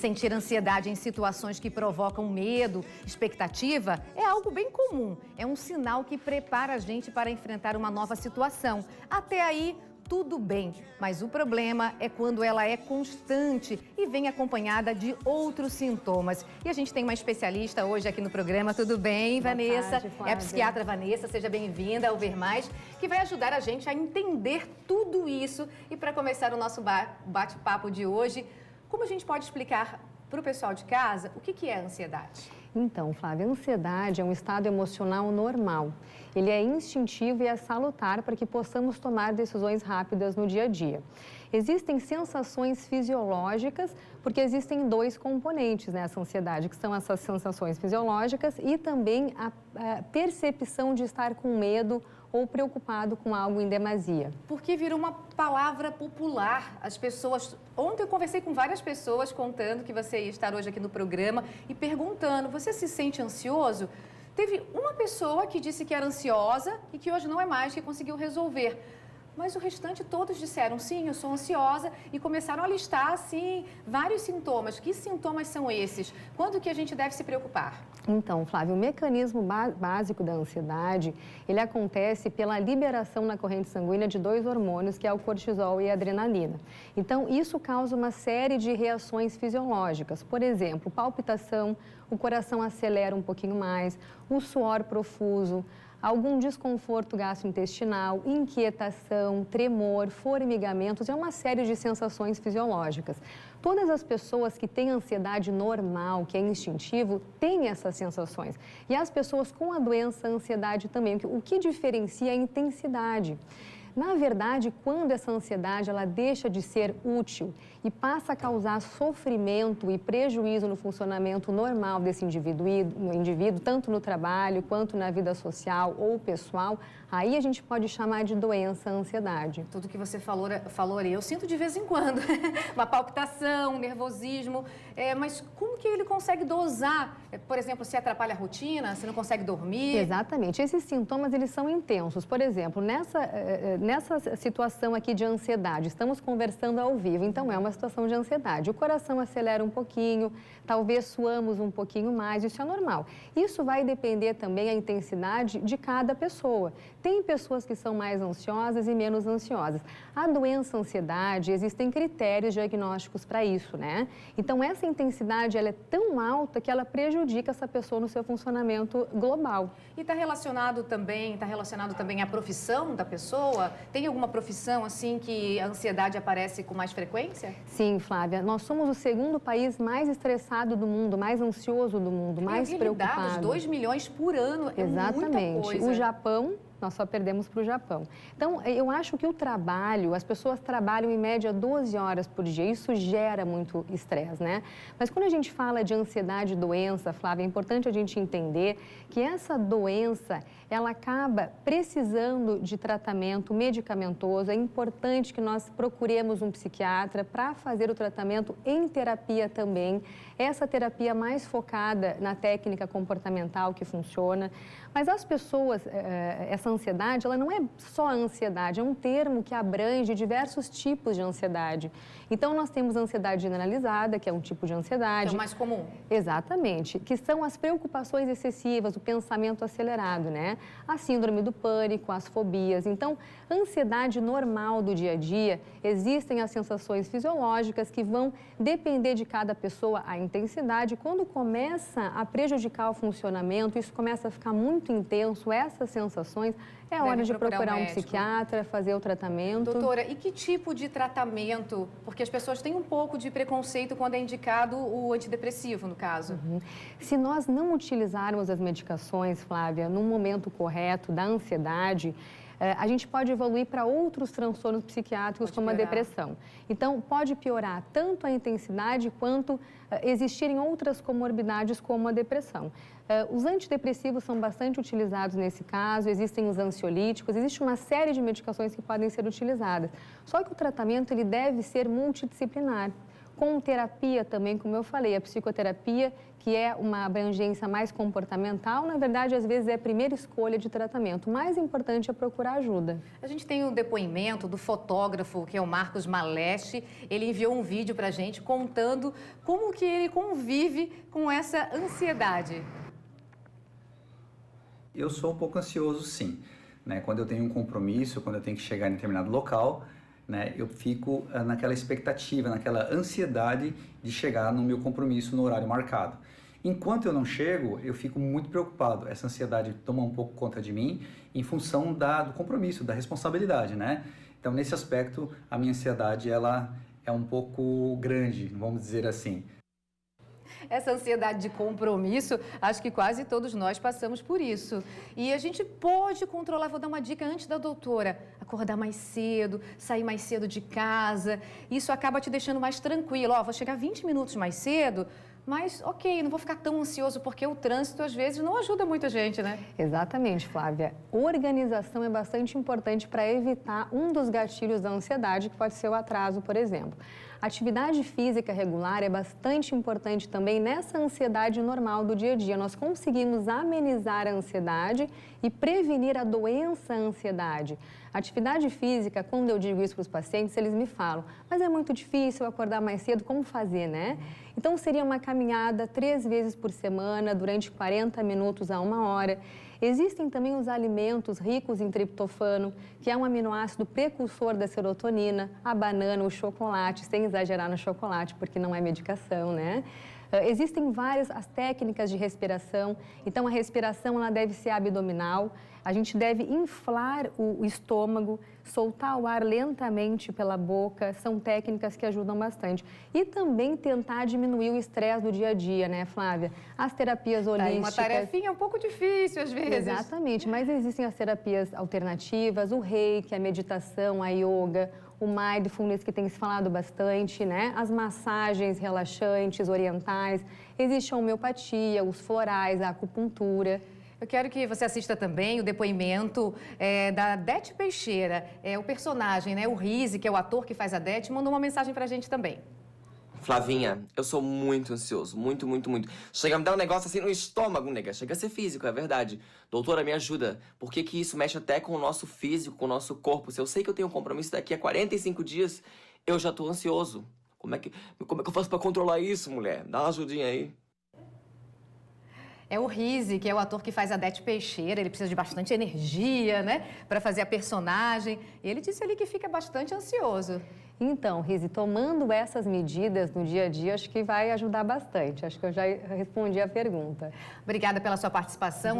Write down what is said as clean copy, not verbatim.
Sentir ansiedade em situações que provocam medo, expectativa, é algo bem comum. É um sinal que prepara a gente para enfrentar uma nova situação. Até aí, tudo bem, mas o problema é quando ela é constante e vem acompanhada de outros sintomas. E a gente tem uma especialista hoje aqui no programa, tudo bem, Vanessa? Boa tarde, Flávia. É a psiquiatra Vanessa, seja bem-vinda ao Ver Mais, que vai ajudar a gente a entender tudo isso. E para começar o nosso bate-papo de hoje, como a gente pode explicar para o pessoal de casa o que é a ansiedade? Então, Flávia, a ansiedade é um estado emocional normal. Ele é instintivo e é salutar para que possamos tomar decisões rápidas no dia a dia. Existem sensações fisiológicas, porque existem dois componentes nessa ansiedade, que são essas sensações fisiológicas e também a percepção de estar com medo ou preocupado com algo em demasia. Porque virou uma palavra popular. As pessoas... Ontem eu conversei com várias pessoas contando que você ia estar hoje aqui no programa e perguntando, você se sente ansioso? Teve uma pessoa que disse que era ansiosa e que hoje não é mais, que conseguiu resolver. Mas o restante todos disseram, sim, eu sou ansiosa e começaram a listar, assim, vários sintomas. Que sintomas são esses? Quando que a gente deve se preocupar? Então, Flávio, o mecanismo básico da ansiedade, ele acontece pela liberação na corrente sanguínea de dois hormônios, que é o cortisol e a adrenalina. Então, isso causa uma série de reações fisiológicas. Por exemplo, palpitação, o coração acelera um pouquinho mais, o suor profuso, algum desconforto gastrointestinal, inquietação, tremor, formigamentos, é uma série de sensações fisiológicas. Todas as pessoas que têm ansiedade normal, que é instintivo, têm essas sensações. E as pessoas com a doença, a ansiedade também. O que diferencia é a intensidade. Na verdade, quando essa ansiedade ela deixa de ser útil e passa a causar sofrimento e prejuízo no funcionamento normal desse indivíduo, tanto no trabalho quanto na vida social ou pessoal, aí a gente pode chamar de doença a ansiedade. Tudo que você falou eu sinto de vez em quando, uma palpitação, um nervosismo, mas como que ele consegue dosar? Por exemplo, se atrapalha a rotina, se não consegue dormir? Exatamente, esses sintomas eles são intensos. Por exemplo, nessa situação aqui de ansiedade, estamos conversando ao vivo, então é uma situação de ansiedade. O coração acelera um pouquinho, talvez suamos um pouquinho mais, isso é normal. Isso vai depender também a intensidade de cada pessoa. Tem pessoas que são mais ansiosas e menos ansiosas. A doença ansiedade, existem critérios diagnósticos para isso, né? Então, essa intensidade, ela é tão alta que ela prejudica essa pessoa no seu funcionamento global. E está relacionado também à profissão da pessoa? Tem alguma profissão, assim, que a ansiedade aparece com mais frequência? Sim, Flávia. Nós somos o segundo país mais estressado do mundo, mais ansioso do mundo, mais preocupado. Dados, 2 milhões por ano, exatamente. É muita coisa. O Japão... Nós só perdemos para o Japão. Então, eu acho que o trabalho, as pessoas trabalham em média 12 horas por dia, isso gera muito estresse, né? Mas quando a gente fala de ansiedade e doença, Flávia, é importante a gente entender que essa doença, ela acaba precisando de tratamento medicamentoso. É importante que nós procuremos um psiquiatra para fazer o tratamento em terapia também. Essa terapia mais focada na técnica comportamental que funciona. Mas as pessoas, essa ansiedade, ela não é só a ansiedade, é um termo que abrange diversos tipos de ansiedade. Então, nós temos a ansiedade generalizada, que é um tipo de ansiedade. Que é o mais comum. Exatamente, que são as preocupações excessivas, o pensamento acelerado, né? A síndrome do pânico, as fobias. Então, ansiedade normal do dia a dia, existem as sensações fisiológicas que vão depender de cada pessoa, a intensidade. Quando começa a prejudicar o funcionamento, isso começa a ficar muito intenso, essas sensações, é hora de procurar um psiquiatra, fazer o tratamento. Doutora, e que tipo de tratamento? Porque as pessoas têm um pouco de preconceito quando é indicado o antidepressivo, no caso. Se nós não utilizarmos as medicações, Flávia, no momento correto da ansiedade, a gente pode evoluir para outros transtornos psiquiátricos, como a depressão. Então, pode piorar tanto a intensidade quanto existirem outras comorbidades, como a depressão. Os antidepressivos são bastante utilizados nesse caso, existem os ansiolíticos, existe uma série de medicações que podem ser utilizadas. Só que o tratamento ele deve ser multidisciplinar. com terapia também, como eu falei, a psicoterapia, que é uma abrangência mais comportamental, na verdade, às vezes é a primeira escolha de tratamento. O mais importante é procurar ajuda. A gente tem um depoimento do fotógrafo, que é o Marcos Maleste. Ele enviou um vídeo para a gente contando como que ele convive com essa ansiedade. Eu sou um pouco ansioso, sim. Quando eu tenho um compromisso, quando eu tenho que chegar em determinado local, eu fico naquela expectativa, naquela ansiedade de chegar no meu compromisso no horário marcado. Enquanto eu não chego, eu fico muito preocupado. Essa ansiedade toma um pouco conta de mim em função do compromisso, da responsabilidade, Então, nesse aspecto, a minha ansiedade ela é um pouco grande, vamos dizer assim. Essa ansiedade de compromisso, acho que quase todos nós passamos por isso. E a gente pode controlar, vou dar uma dica antes da doutora, acordar mais cedo, sair mais cedo de casa. Isso acaba te deixando mais tranquilo. Vou chegar 20 minutos mais cedo, mas ok, não vou ficar tão ansioso, porque o trânsito às vezes não ajuda muito a gente, Exatamente, Flávia. Organização é bastante importante para evitar um dos gatilhos da ansiedade, que pode ser o atraso, por exemplo. Atividade física regular é bastante importante também nessa ansiedade normal do dia a dia. Nós conseguimos amenizar a ansiedade e prevenir a doença ansiedade. Atividade física, quando eu digo isso para os pacientes, eles me falam, mas é muito difícil acordar mais cedo, como fazer, Então, seria uma caminhada 3 vezes por semana, durante 40 minutos a 1 hora. Existem também os alimentos ricos em triptofano, que é um aminoácido precursor da serotonina, a banana, o chocolate, sem exagerar no chocolate, porque não é medicação, Existem várias as técnicas de respiração, então a respiração ela deve ser abdominal, a gente deve inflar o estômago, soltar o ar lentamente pela boca, são técnicas que ajudam bastante. E também tentar diminuir o estresse do dia a dia, Flávia? As terapias holísticas... Uma tarefinha um pouco difícil às vezes. Exatamente, mas existem as terapias alternativas, o reiki, a meditação, a yoga, o mindfulness, que tem se falado bastante, As massagens relaxantes, orientais, existe a homeopatia, os florais, a acupuntura. Eu quero que você assista também o depoimento da Dete Peixeira. O personagem, o Rizzi, que é o ator que faz a Dete, mandou uma mensagem pra gente também. Flavinha, eu sou muito ansioso, muito, muito, muito. Chega a me dar um negócio assim no estômago, nega. Chega a ser físico, é verdade. Doutora, me ajuda. Por que isso mexe até com o nosso físico, com o nosso corpo? Se eu sei que eu tenho um compromisso daqui a 45 dias, eu já tô ansioso. Como é que eu faço pra controlar isso, mulher? Dá uma ajudinha aí. É o Rizzi, que é o ator que faz a Dete Peixeira. Ele precisa de bastante energia, para fazer a personagem. E ele disse ali que fica bastante ansioso. Então, Rizzi, tomando essas medidas no dia a dia, acho que vai ajudar bastante. Acho que eu já respondi a pergunta. Obrigada pela sua participação.